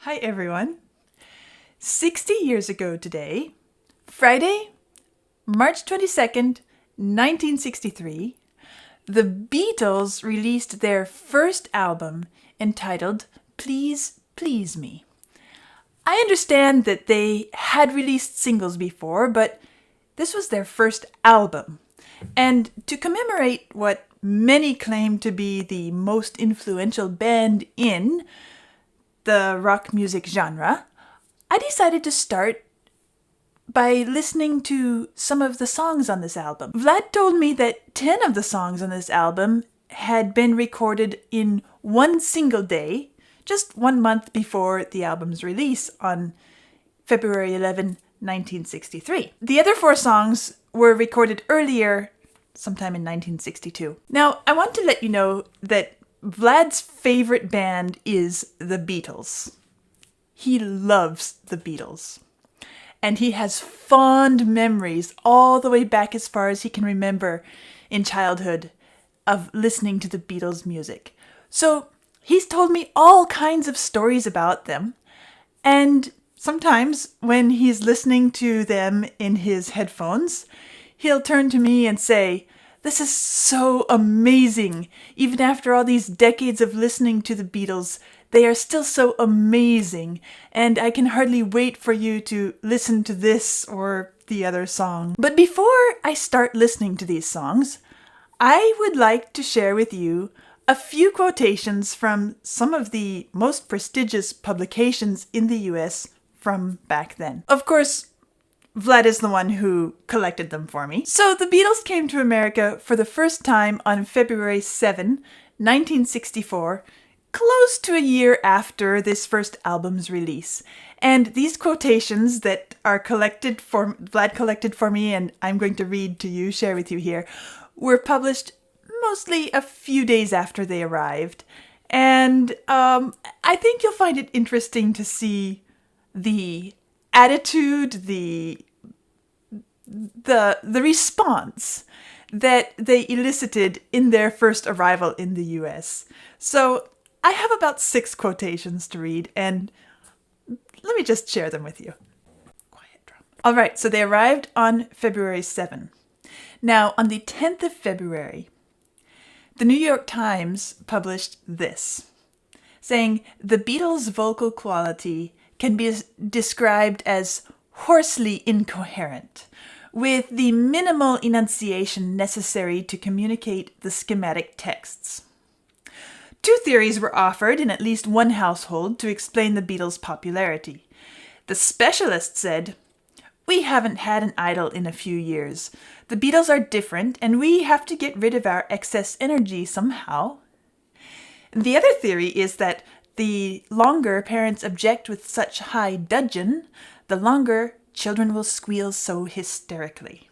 Hi everyone. 60 years ago today, Friday, March 22nd, 1963, the Beatles released their first album entitled Please Please Me. I understand that they had released singles before, but this was their first album. And to commemorate what many claim to be the most influential band in the rock music genre, I decided to start by listening to some of the songs on this album. Vlad told me that 10 of the songs on this album had been recorded in one single day, just 1 month before the album's release on February 11, 1963. The other 4 songs were recorded earlier, sometime in 1962. Now, I want to let you know that Vlad's favorite band is the Beatles. He loves the Beatles. And he has fond memories all the way back as far as he can remember in childhood of listening to the Beatles' music. So he's told me all kinds of stories about them. And sometimes when he's listening to them in his headphones, he'll turn to me and say, "This is so amazing. Even after all these decades of listening to the Beatles, they are still so amazing, and I can hardly wait for you to listen to this or the other song." But before I start listening to these songs, I would like to share with you a few quotations from some of the most prestigious publications in the US from back then. Of course, Vlad is the one who collected them for me. So the Beatles came to America for the first time on February 7, 1964, close to a year after this first album's release. And these quotations that are Vlad collected for me, and I'm going to read to you, share with you here, were published mostly a few days after they arrived. And I think you'll find it interesting to see the attitude, the response that they elicited in their first arrival in the US. So I have about 6 quotations to read, and let me just share them with you. Quiet drum. All right, so they arrived on February 7. Now, on the 10th of February, the New York Times published this, saying, "The Beatles' vocal quality can be described as hoarsely incoherent, with the minimal enunciation necessary to communicate the schematic texts." 2 theories were offered in at least one household to explain the Beatles' popularity. The specialist said, "We haven't had an idol in a few years. The Beatles are different, and we have to get rid of our excess energy somehow." The other theory is that the longer parents object with such high dudgeon, the longer children will squeal so hysterically.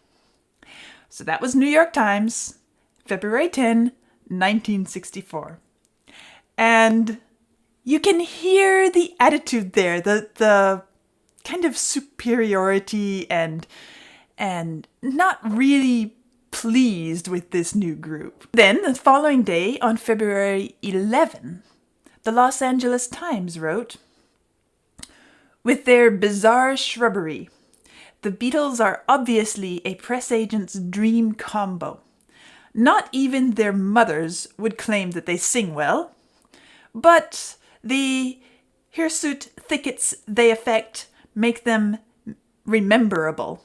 So that was New York Times, February 10, 1964. And you can hear the attitude there, the kind of superiority and not really pleased with this new group. Then, the following day, on February 11, the Los Angeles Times wrote, "With their bizarre shrubbery, the Beatles are obviously a press agent's dream combo. Not even their mothers would claim that they sing well, but the hirsute thickets they affect make them rememberable,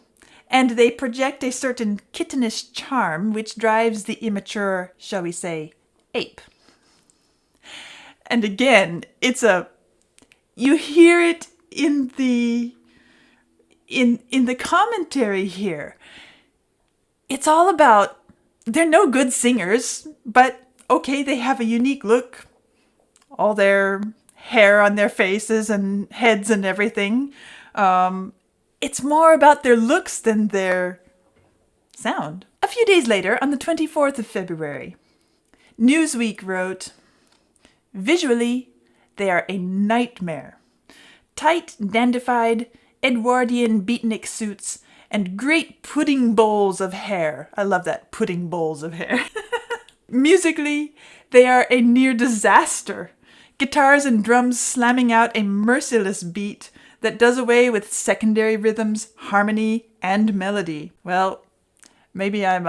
and they project a certain kittenish charm which drives the immature, shall we say, ape." And again, you hear it in the commentary here. It's all about, they're no good singers, but okay, they have a unique look. All their hair on their faces and heads and everything. It's more about their looks than their sound. A few days later, on the 24th of February, Newsweek wrote, "Visually, they are a nightmare. Tight, dandified, Edwardian beatnik suits and great pudding bowls of hair." I love that, pudding bowls of hair. "Musically, they are a near disaster. guitars and drums slamming out a merciless beat that does away with secondary rhythms, harmony, and melody. Well, maybe I'm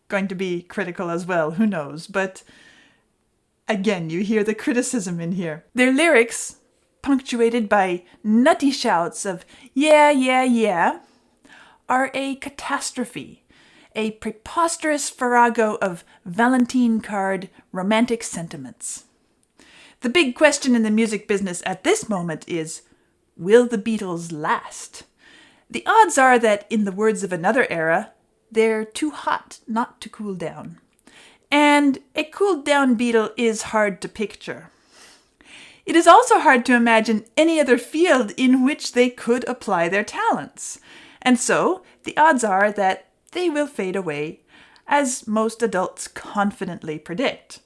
going to be critical as well, who knows, but again, you hear the criticism in here. Their lyrics, punctuated by nutty shouts of yeah, yeah, yeah, are a catastrophe, a preposterous farrago of Valentine card romantic sentiments. The big question in the music business at this moment is, will the Beatles last? The odds are that, in the words of another era, they're too hot not to cool down. And a cooled down Beatle is hard to picture. It is also hard to imagine any other field in which they could apply their talents. And so, the odds are that they will fade away, as most adults confidently predict.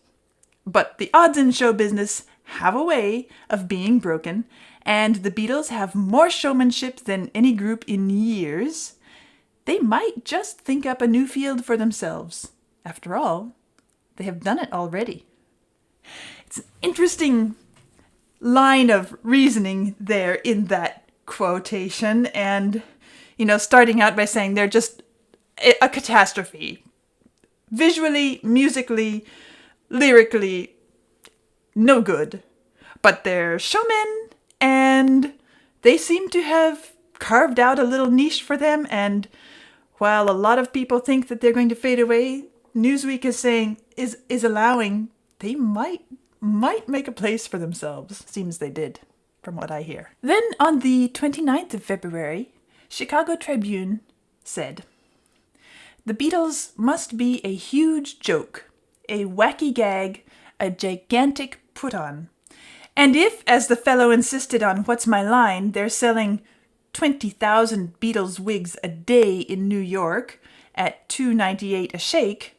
But the odds in show business have a way of being broken, and the Beatles have more showmanship than any group in years. They might just think up a new field for themselves. After all, they have done it already. It's an interesting line of reasoning there in that quotation, and, starting out by saying they're just a catastrophe. Visually, musically, lyrically, no good. But they're showmen, and they seem to have carved out a little niche for them, and while a lot of people think that they're going to fade away, Newsweek is saying, is allowing, they might make a place for themselves. Seems they did, from what I hear. Then on the 29th of February, Chicago Tribune said, "The Beatles must be a huge joke, a wacky gag, a gigantic put-on. And if, as the fellow insisted on What's My Line, they're selling 20,000 Beatles wigs a day in New York at $2.98 a shake,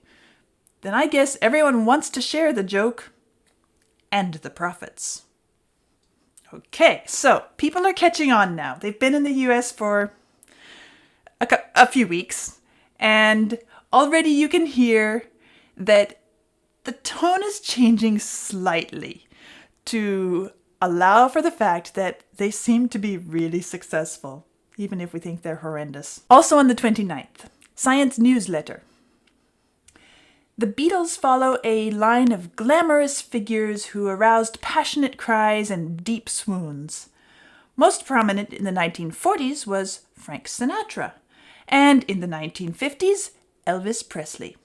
then I guess everyone wants to share the joke and the profits." Okay, so people are catching on now. They've been in the US for a few weeks, and already you can hear that the tone is changing slightly to allow for the fact that they seem to be really successful, even if we think they're horrendous. Also on the 29th, Science Newsletter. The Beatles follow a line of glamorous figures who aroused passionate cries and deep swoons. Most prominent in the 1940s was Frank Sinatra, and in the 1950s, Elvis Presley.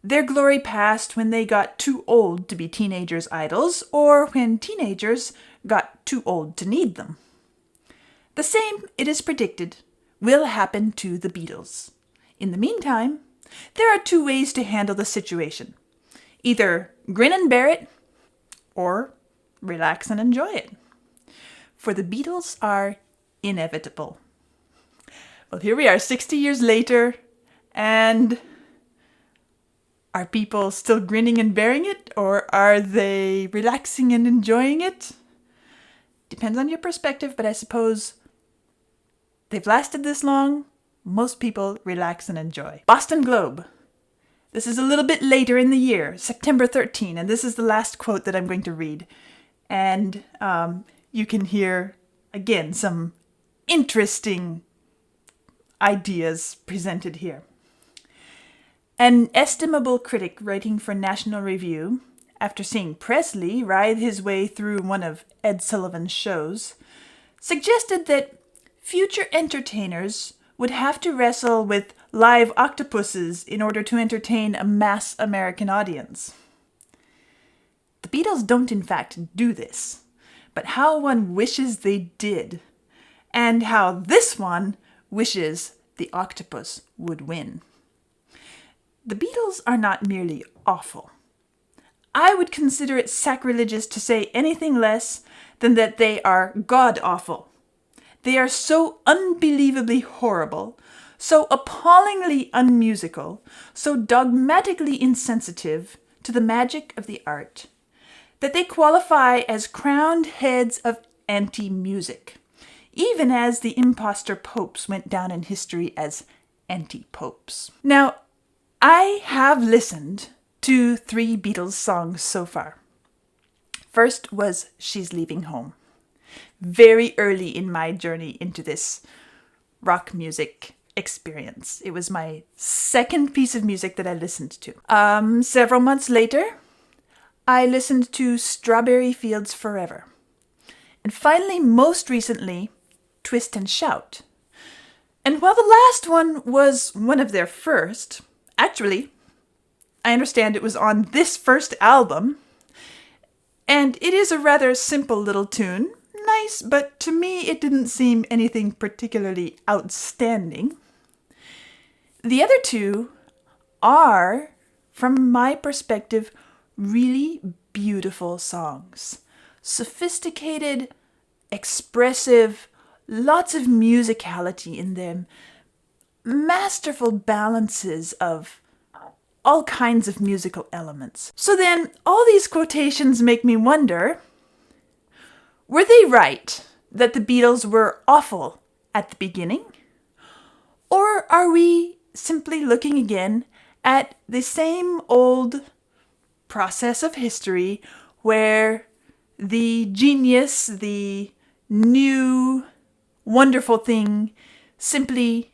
Their glory passed when they got too old to be teenagers' idols, or when teenagers got too old to need them. The same, it is predicted, will happen to the Beatles. In the meantime, there are two ways to handle the situation. Either grin and bear it, or relax and enjoy it. For the Beatles are inevitable. Well, here we are 60 years later, and are people still grinning and bearing it, or are they relaxing and enjoying it? Depends on your perspective, but I suppose they've lasted this long. Most people relax and enjoy. Boston Globe. This is a little bit later in the year, September 13, and this is the last quote that I'm going to read. And you can hear, again, some interesting ideas presented here. An estimable critic writing for National Review, after seeing Presley writhe his way through one of Ed Sullivan's shows, suggested that future entertainers would have to wrestle with live octopuses in order to entertain a mass American audience. The Beatles don't in fact do this, but how one wishes they did, and how this one wishes the octopus would win. The Beatles are not merely awful. I would consider it sacrilegious to say anything less than that they are god-awful. They are so unbelievably horrible, so appallingly unmusical, so dogmatically insensitive to the magic of the art, that they qualify as crowned heads of anti-music, even as the impostor popes went down in history as anti-popes. Now, I have listened to 3 Beatles songs so far. First was She's Leaving Home. Very early in my journey into this rock music experience. It was my second piece of music that I listened to. Several months later, I listened to Strawberry Fields Forever. And finally, most recently, Twist and Shout. And while the last one was one of their first, actually, I understand it was on this first album, and it is a rather simple little tune. Nice, but to me it didn't seem anything particularly outstanding. The other two are, from my perspective, really beautiful songs. Sophisticated, expressive, lots of musicality in them, masterful balances of all kinds of musical elements. So then, all these quotations make me wonder, were they right that the Beatles were awful at the beginning? Or are we simply looking again at the same old process of history where the genius, the new wonderful thing simply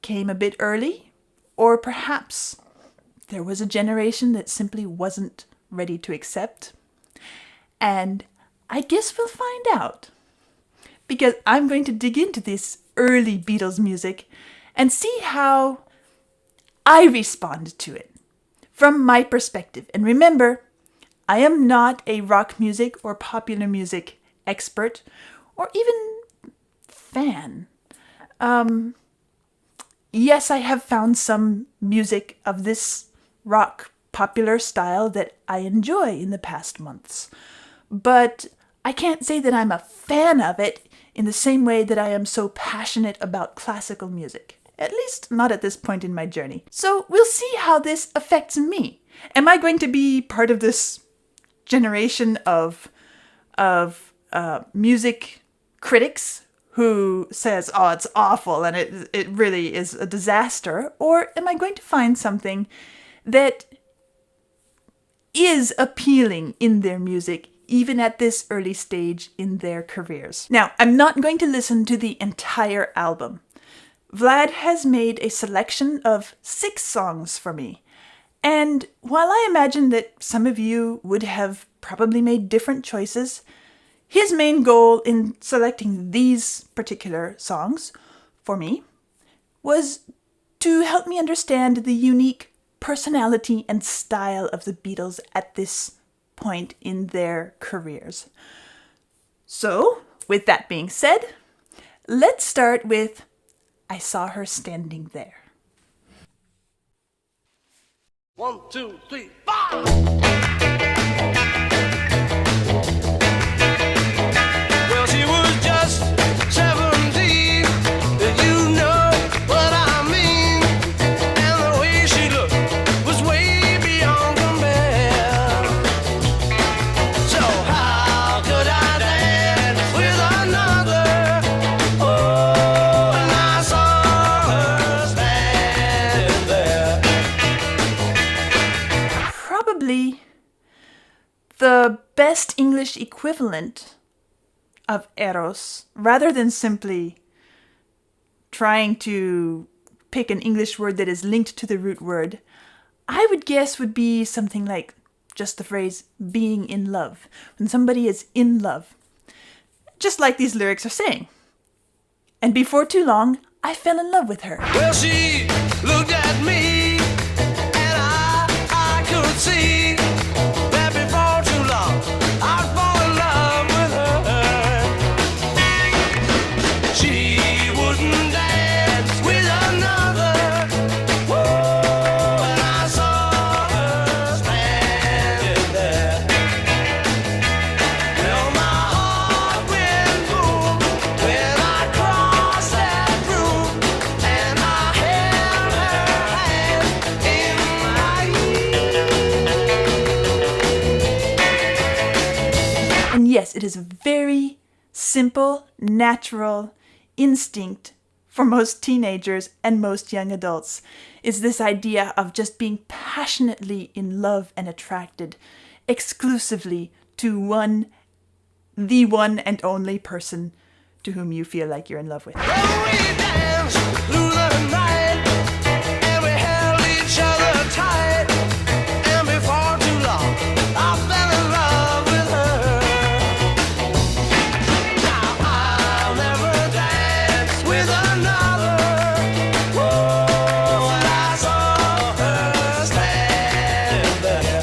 came a bit early? Or perhaps there was a generation that simply wasn't ready to accept? And I guess we'll find out. Because I'm going to dig into this early Beatles music and see how I respond to it from my perspective. And remember, I am not a rock music or popular music expert or even fan. Yes, I have found some music of this rock popular style that I enjoy in the past months. But I can't say that I'm a fan of it in the same way that I am so passionate about classical music. At least not at this point in my journey. So we'll see how this affects me. Am I going to be part of this generation of music critics who says, oh, it's awful and it really is a disaster? Or am I going to find something that is appealing in their music, even at this early stage in their careers? Now, I'm not going to listen to the entire album. Vlad has made a selection of 6 songs for me. And while I imagine that some of you would have probably made different choices, his main goal in selecting these particular songs for me was to help me understand the unique personality and style of the Beatles at this point in their careers. So, with that being said, let's start with I Saw Her Standing There. 1, 2, 3, 4! Well, she was just 17, you know what I mean. And the way she looked was way beyond compare. So how could I dance with another? Oh, and I saw her standing there. Probably the best English equivalent of eros, rather than simply trying to pick an English word that is linked to the root word, I would guess would be something like just the phrase being in love. When somebody is in love. Just like these lyrics are saying. And before too long, I fell in love with her. Well, she looked at me, and I could see that before too long I'd fall in love with her. She wouldn't dance with another. Whoa, and I saw her standing there. Well, my heart went boom when I crossed that room, and I held her hand in my And yes, it is a very simple, natural instinct for most teenagers and most young adults, is this idea of just being passionately in love and attracted exclusively to the one and only person to whom you feel like you're in love with. We danced through the night, and we held each other tight. And before too long, I fell in love with her. Now I'll never dance with another. Oh, when I saw her standing there.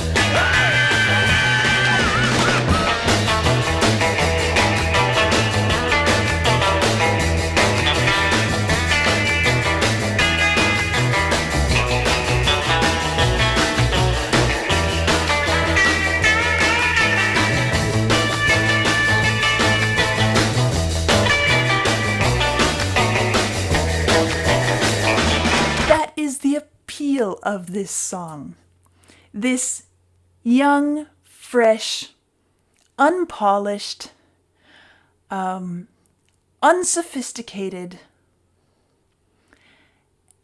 That is the appeal of this song. This young, fresh, unpolished, unsophisticated,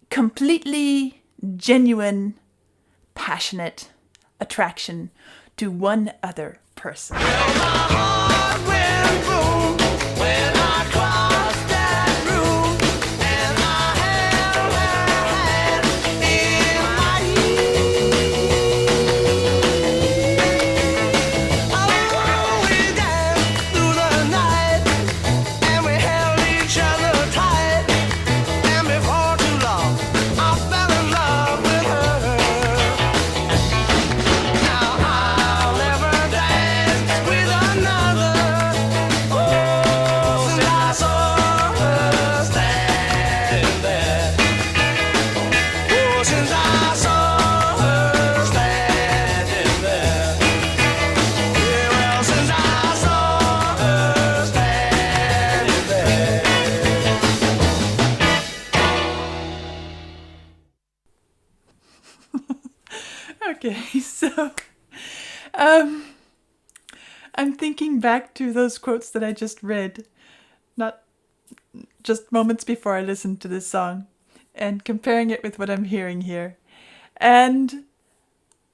completely genuine, passionate attraction to one other person. My heart went boom when I crossed that room, and I held her hand in my oh, we danced through the night, and we held each other tight. And before too long, I fell in love with her. Now I'll never dance with another. Oh, since I saw her standing there. Oh, since I saw her standing there. Yeah, well, since I saw her standing there. Okay, so I'm thinking back to those quotes that I just read, not just moments before I listened to this song, and comparing it with what I'm hearing here. And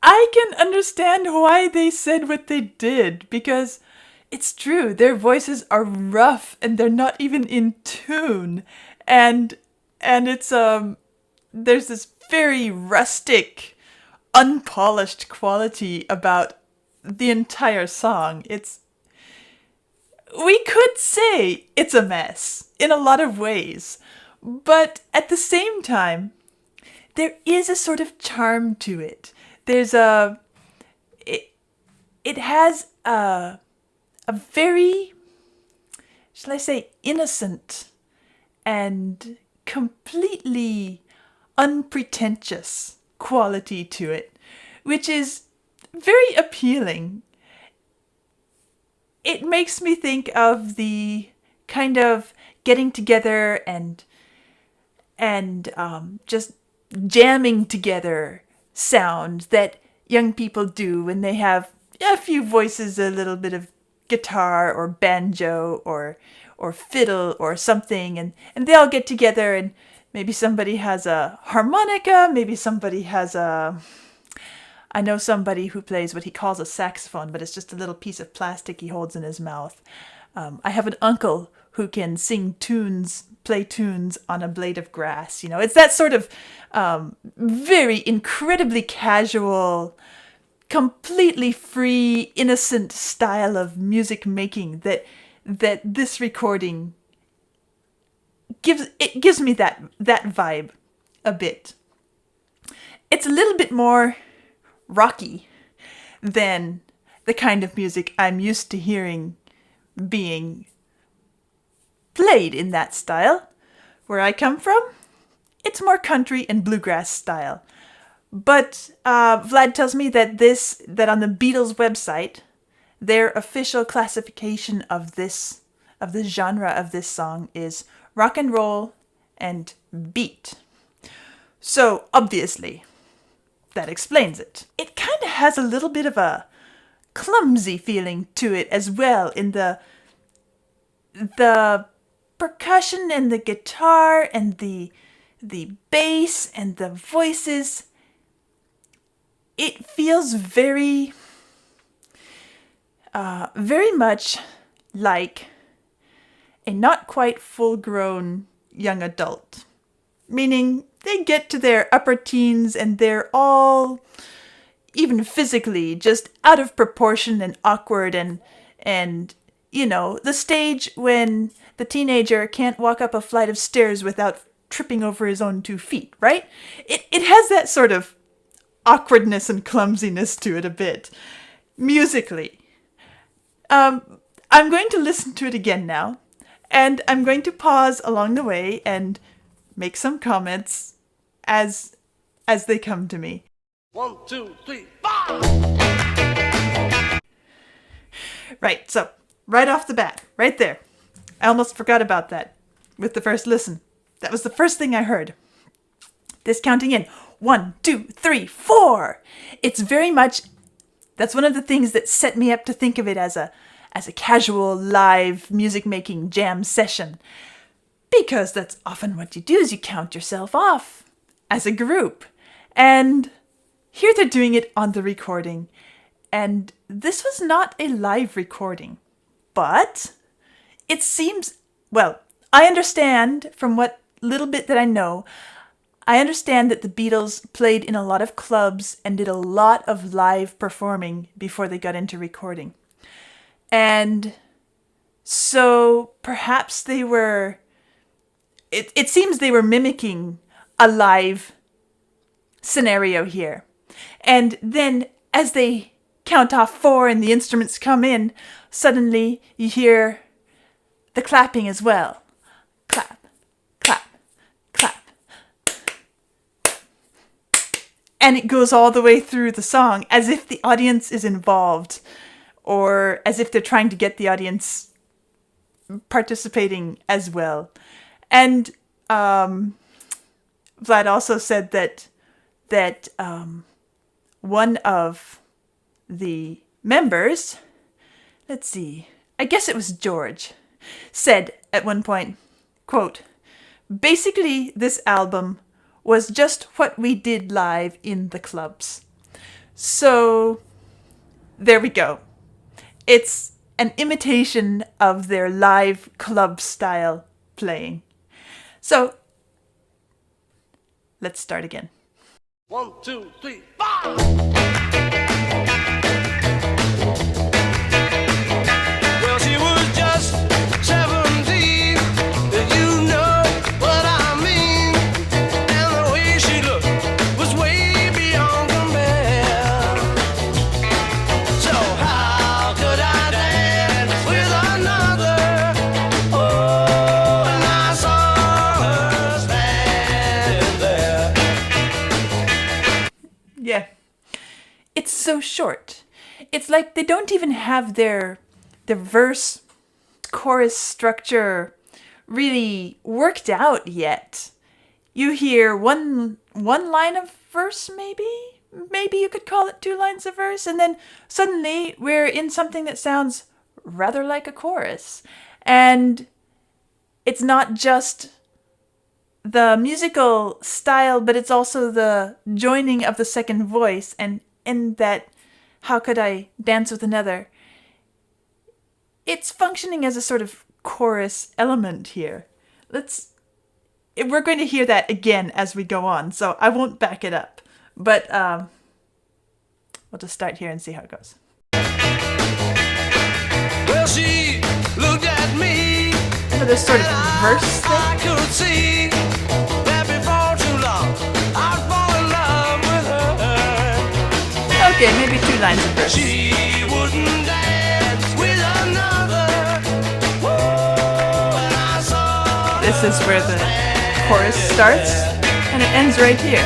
I can understand why they said what they did, because it's true, their voices are rough and they're not even in tune. And it's there's this very rustic, unpolished quality about the entire song. We could say it's a mess in a lot of ways, but at the same time, there is a sort of charm to it. It has a very, shall I say, innocent and completely unpretentious quality to it, which is very appealing. It makes me think of the kind of getting together and just jamming together sound that young people do when they have a few voices, a little bit of guitar or banjo or fiddle or something, and they all get together, and maybe somebody has a harmonica, maybe somebody has I know somebody who plays what he calls a saxophone, but it's just a little piece of plastic he holds in his mouth. I have an uncle who can play tunes on a blade of grass. You know, it's that sort of very incredibly casual, completely free, innocent style of music making that this recording gives me that vibe a bit. It's a little bit more rocky than the kind of music I'm used to hearing being played in that style. Where I come from, it's more country and bluegrass style. But Vlad tells me that on the Beatles website, their official classification of the genre of this song is rock and roll and beat. So obviously, that explains it. It kind of has a little bit of a clumsy feeling to it as well, in the percussion and the guitar and the bass and the voices. It feels very very much like a not quite full-grown young adult. Meaning they get to their upper teens and they're all, even physically, just out of proportion and awkward and you know, the stage when the teenager can't walk up a flight of stairs without tripping over his own 2 feet, right? It has that sort of awkwardness and clumsiness to it a bit, musically. I'm going to listen to it again now, and I'm going to pause along the way and make some comments as they come to me. 1, 2, 3, 4. Right, so right off the bat, right there. I almost forgot about that with the first listen. That was the first thing I heard. This counting in 1, 2, 3, 4. It's very much, that's one of the things that set me up to think of it as a casual live music making jam session. Because that's often what you do, is you count yourself off as a group. And here they're doing it on the recording. And this was not a live recording. But it seems, well, I understand from what little bit that I know, I understand that the Beatles played in a lot of clubs and did a lot of live performing before they got into recording. And so perhaps they were, it seems they were mimicking a live scenario here. And then as they count off 4 and the instruments come in, suddenly you hear the clapping as well. Clap, clap, clap. And it goes all the way through the song as if the audience is involved, or as if they're trying to get the audience participating as well. And Vlad also said that one of the members, let's see, I guess it was George, said at one point, quote, "Basically, this album was just what we did live in the clubs." So there we go. It's an imitation of their live club style playing. So let's start again. 1, 2, 3, 4. Well, she was just 17, you know what I mean. And the way she looked was way beyond compare. So how could I dance with another? Oh, and I saw her standing there. Yeah. It's so short. It's like they don't even have their verse chorus structure really worked out yet. You hear one line of verse, maybe you could call it 2 lines of verse, and then suddenly we're in something that sounds rather like a chorus. And it's not just the musical style, but it's also the joining of the second voice, and in that "How could I dance with another?" It's functioning as a sort of chorus element here. We're going to hear that again as we go on, so I won't back it up. But we'll just start here and see how it goes. Well, she looked at me. So this sort of verse thing. I could see that before too long I'd fall in love with her. Okay, maybe 2 lines of verse. She wouldn't dance with another. Whoa, and I saw This is where the chorus starts, and it ends right here.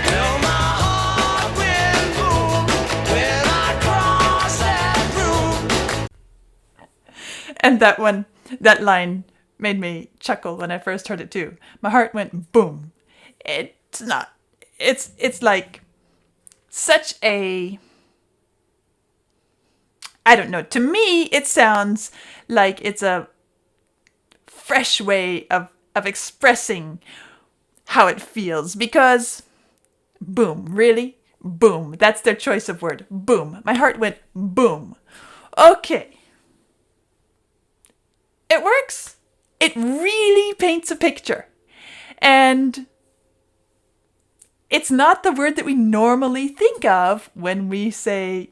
Well, my heart went boom when I crossed that room. And that line made me chuckle when I first heard it too. My heart went boom. It's like such a, I don't know, to me it sounds like it's a fresh way of expressing how it feels, because boom, really? Boom. That's their choice of word. Boom. My heart went boom. Okay. It works. It really paints a picture. And it's not the word that we normally think of when we say,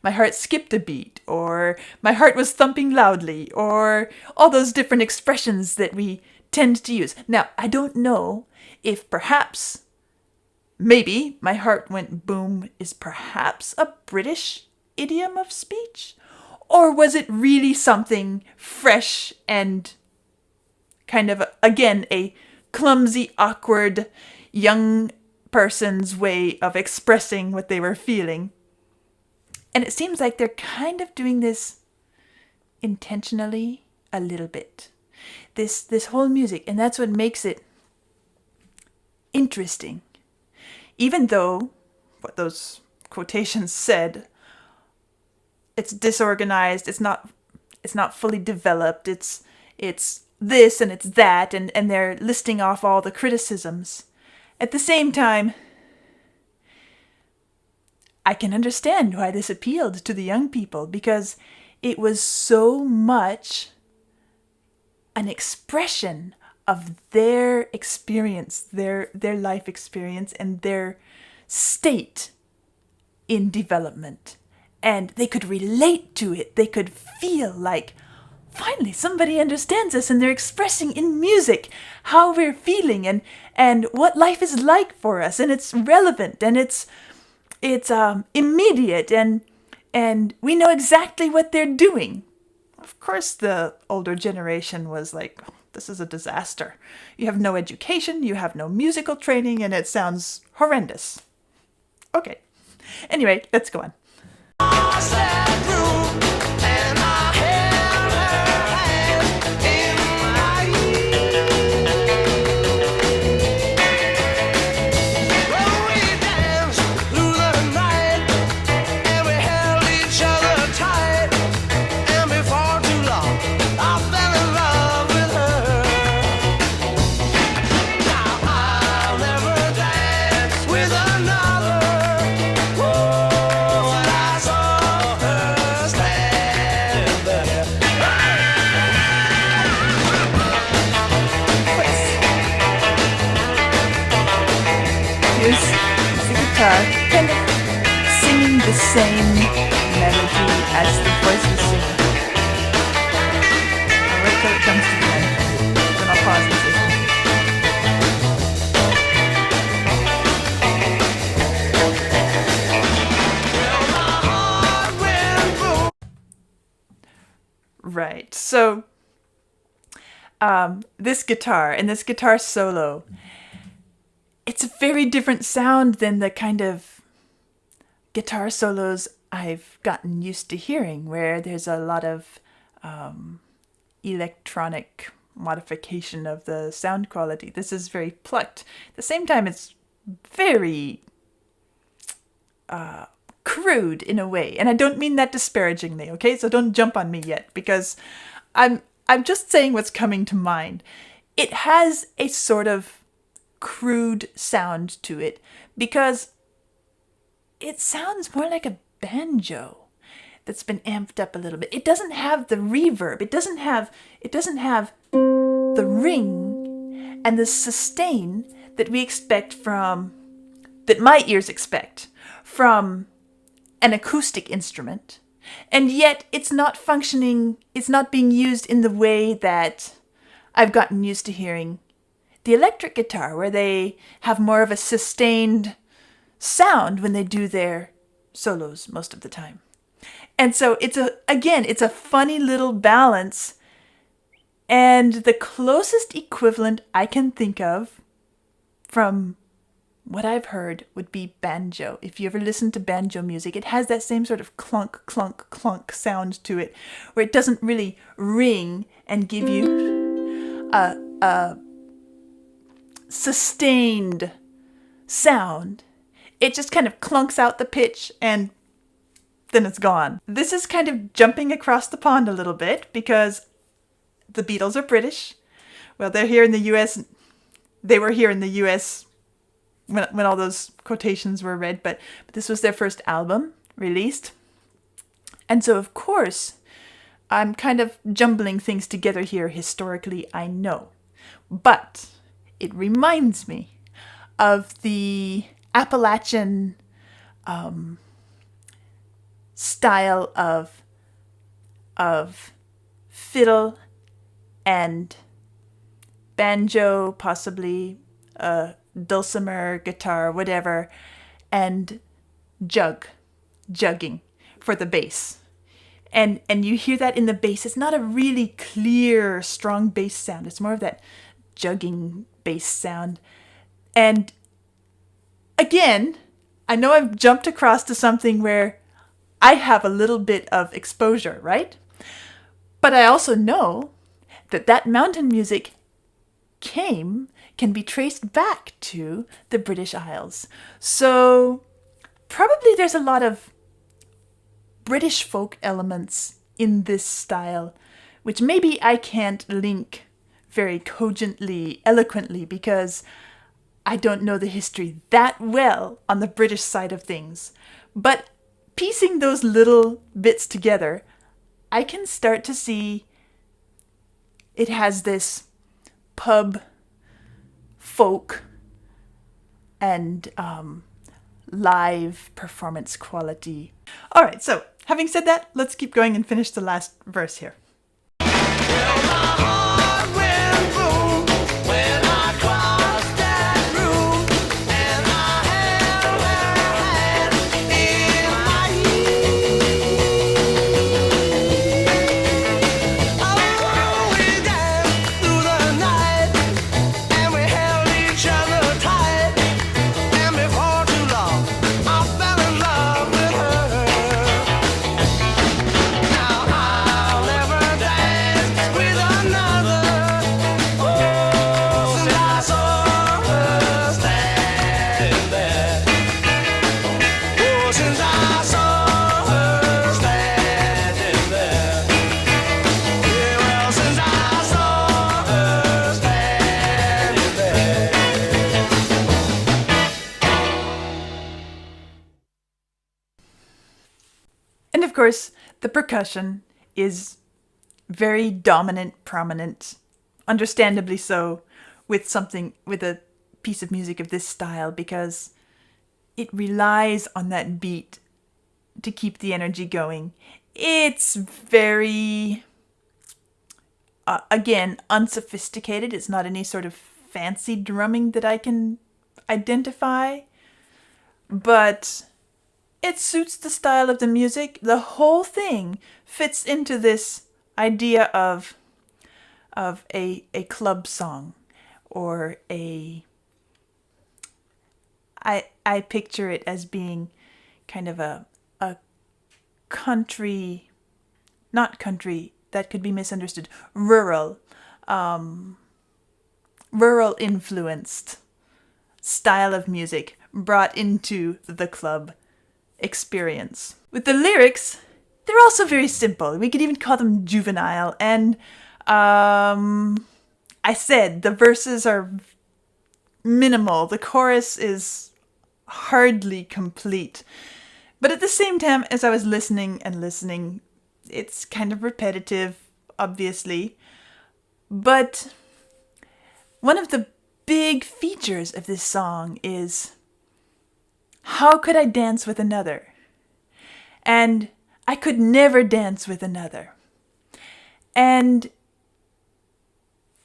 my heart skipped a beat, or my heart was thumping loudly, or all those different expressions that we tend to use. Now, I don't know if maybe my heart went boom is perhaps a British idiom of speech, or was it really something fresh and kind of, again, a clumsy, awkward, young person's way of expressing what they were feeling? And it seems like they're kind of doing this intentionally a little bit. This whole music, and that's what makes it interesting. Even though what those quotations said, it's disorganized, it's not fully developed, it's this and it's that, and they're listing off all the criticisms. At the same time, I can understand why this appealed to the young people, because it was so much an expression of their experience, their life experience, and their state in development. And they could relate to it. They could feel like, finally, somebody understands us, and they're expressing in music how we're feeling and what life is like for us. And it's relevant, and it's immediate, and we know exactly what they're doing. Of course, the older generation was like, this is a disaster. You have no education, you have no musical training, and it sounds horrendous. Okay. Anyway, let's go on. Kind of singing the same melody as the voice is singing. I'll wait till it comes to the end, then I'll pause and listen. Right, so this guitar and this guitar solo, it's a very different sound than the kind of guitar solos I've gotten used to hearing, where there's a lot of electronic modification of the sound quality. This is very plucked. At the same time, it's very crude in a way. And I don't mean that disparagingly, okay? So don't jump on me yet, because I'm just saying what's coming to mind. It has a sort of crude sound to it, because it sounds more like a banjo that's been amped up a little bit. It doesn't have the reverb. It doesn't have the ring and the sustain that that my ears expect from an acoustic instrument. And yet it's not functioning, it's not being used in the way that I've gotten used to hearing the electric guitar, where they have more of a sustained sound when they do their solos most of the time. And so it's a funny little balance. And the closest equivalent I can think of from what I've heard would be banjo. If you ever listen to banjo music, it has that same sort of clunk, clunk, clunk sound to it, where it doesn't really ring and give you a sustained sound. It just kind of clunks out the pitch and then it's gone. This is kind of jumping across the pond a little bit, because the Beatles are British. Well, they're here in the US. They were here in the US when all those quotations were read, but this was their first album released. And so, of course, I'm kind of jumbling things together here historically, I know. But it reminds me of the Appalachian style of fiddle and banjo, possibly dulcimer, guitar, whatever, and jugging for the bass. And you hear that in the bass. It's not a really clear, strong bass sound. It's more of that jugging bass sound. And again, I know I've jumped across to something where I have a little bit of exposure, right? But I also know that mountain music can be traced back to the British Isles. So probably there's a lot of British folk elements in this style, which maybe I can't link very cogently, eloquently, because I don't know the history that well on the British side of things. But piecing those little bits together, I can start to see it has this pub folk and live performance quality. All right, so having said that, let's keep going and finish the last verse here. And of course, the percussion is very dominant, prominent, understandably so, with a piece of music of this style, because it relies on that beat to keep the energy going. It's very, again, unsophisticated. It's not any sort of fancy drumming that I can identify, but it suits the style of the music. The whole thing fits into this idea of a club song, or I picture it as being kind of a country, not country, that could be misunderstood, rural influenced style of music brought into the club experience. With the lyrics, they're also very simple. We could even call them juvenile. And I said the verses are minimal. The chorus is hardly complete. But at the same time, as I was listening, it's kind of repetitive, obviously. But one of the big features of this song is, how could I dance with another? And I could never dance with another. And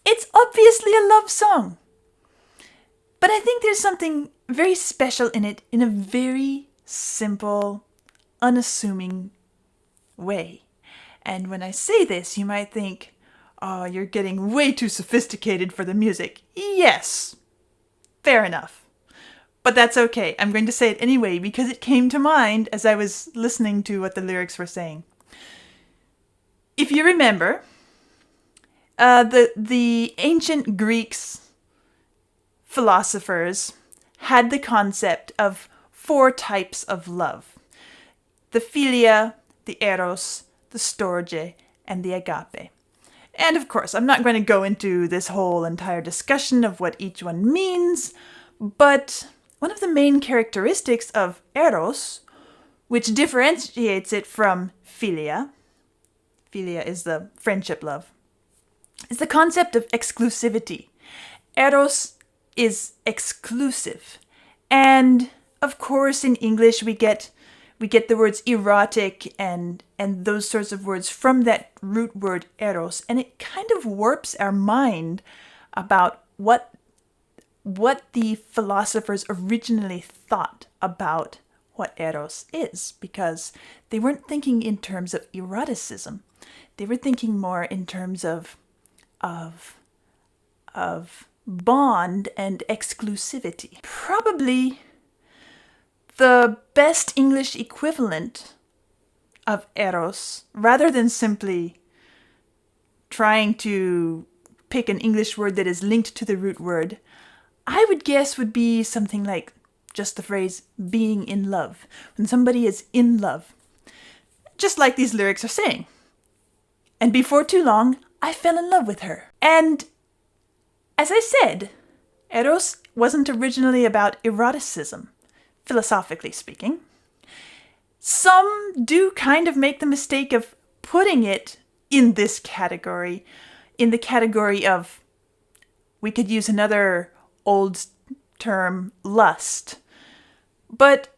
it's obviously a love song. But I think there's something very special in it, in a very simple, unassuming way. And when I say this, you might think, oh, you're getting way too sophisticated for the music. Yes, fair enough. But that's okay. I'm going to say it anyway because it came to mind as I was listening to what the lyrics were saying. If you remember, the ancient Greeks, philosophers, had the concept of 4 types of love: the philia, the eros, the storge, and the agape. And of course, I'm not going to go into this whole entire discussion of what each one means, but one of the main characteristics of eros which differentiates it from philia. Philia is the friendship love. It's the concept of exclusivity. Eros is exclusive. And of course in English we get the words erotic and those sorts of words from that root word eros, and it kind of warps our mind about what the philosophers originally thought about what eros is, because they weren't thinking in terms of eroticism. They were thinking more in terms of bond and exclusivity. Probably the best English equivalent of eros, rather than simply trying to pick an English word that is linked to the root word, I would guess would be something like just the phrase being in love. When somebody is in love, just like these lyrics are saying. And before too long, I fell in love with her. And as I said, eros wasn't originally about eroticism, philosophically speaking. Some do kind of make the mistake of putting it in this category, in the category of, we could use another old term, lust. But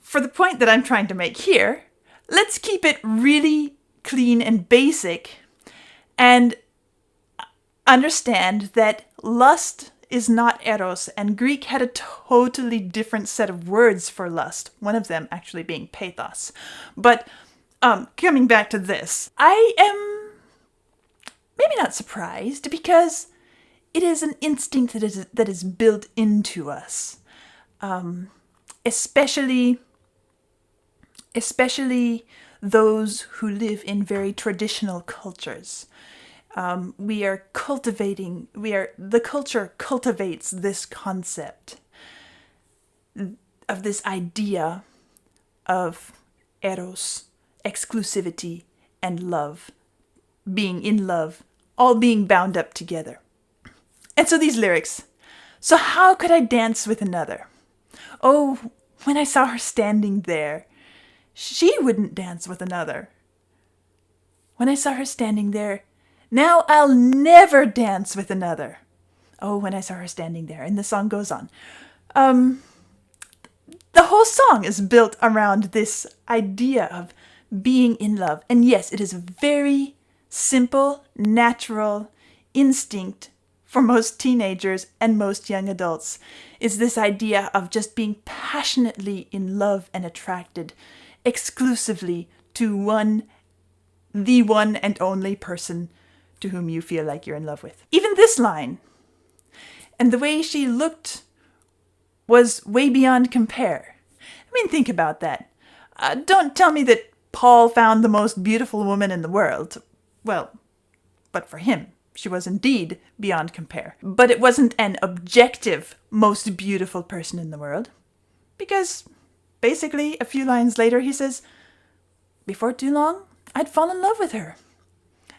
for the point that I'm trying to make here, let's keep it really clean and basic and understand that lust is not eros, and Greek had a totally different set of words for lust, one of them actually being pathos. But coming back to this, I am maybe not surprised, because it is an instinct that is built into us, especially those who live in very traditional cultures. The culture cultivates this concept of this idea of eros, exclusivity, and love, being in love, all being bound up together. And so these lyrics, so how could I dance with another? Oh, when I saw her standing there, she wouldn't dance with another. When I saw her standing there, now I'll never dance with another. Oh, when I saw her standing there. And the song goes on. The whole song is built around this idea of being in love. And yes, it is a very simple, natural instinct for most teenagers and most young adults, is this idea of just being passionately in love and attracted exclusively to the one and only person to whom you feel like you're in love with. Even this line, and the way she looked was way beyond compare. I mean, think about that. Don't tell me that Paul found the most beautiful woman in the world. Well, but for him, she was indeed beyond compare. But it wasn't an objective, most beautiful person in the world. Because basically, a few lines later, he says, before too long, I'd fall in love with her.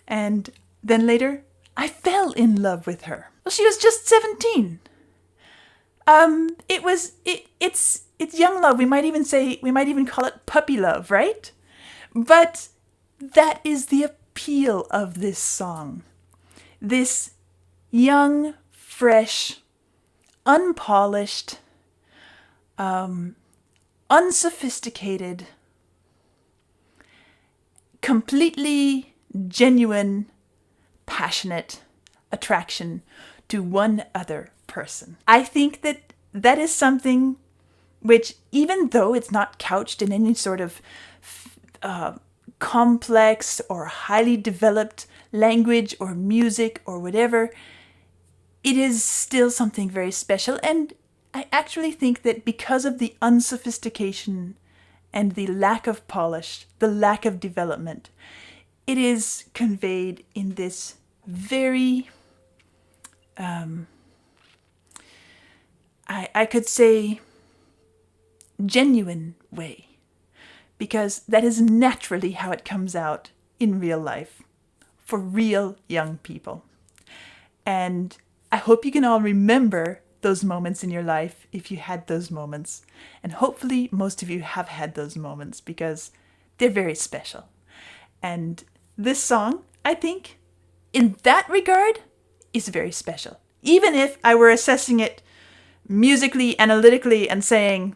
And then later, I fell in love with her. Well, she was just 17. It's young love. We might even call it puppy love, right? But that is the appeal of this song. This young, fresh, unpolished, unsophisticated, completely genuine, passionate attraction to one other person. I think that is something which, even though it's not couched in any sort of complex or highly developed language or music or whatever, it is still something very special. And I actually think that because of the unsophistication and the lack of polish, the lack of development, it is conveyed in this very, I could say, genuine way. Because that is naturally how it comes out in real life for real young people. And I hope you can all remember those moments in your life if you had those moments. And hopefully most of you have had those moments because they're very special. And this song, I think, in that regard, is very special. Even if I were assessing it musically, analytically, and saying,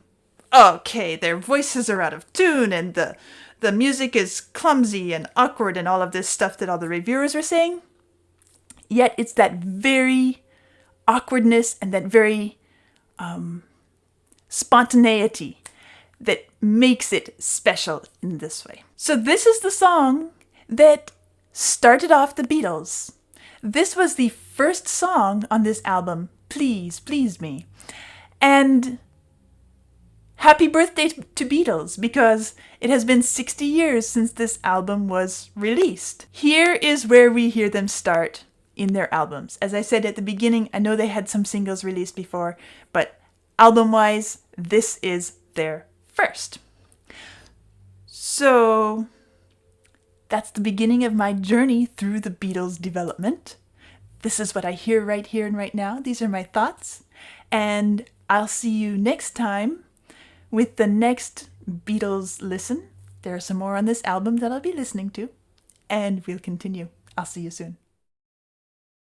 okay, their voices are out of tune and the music is clumsy and awkward and all of this stuff that all the reviewers were saying, yet it's that very awkwardness and that very spontaneity that makes it special in this way. So this is the song that started off the Beatles. This was the first song on this album, Please, Please Me. And happy birthday to Beatles, because it has been 60 years since this album was released. Here is where we hear them start in their albums. As I said at the beginning, I know they had some singles released before, but album-wise, this is their first. So that's the beginning of my journey through the Beatles' development. This is what I hear right here and right now. These are my thoughts. And I'll see you next time with the next Beatles listen. There are some more on this album that I'll be listening to. And we'll continue. I'll see you soon.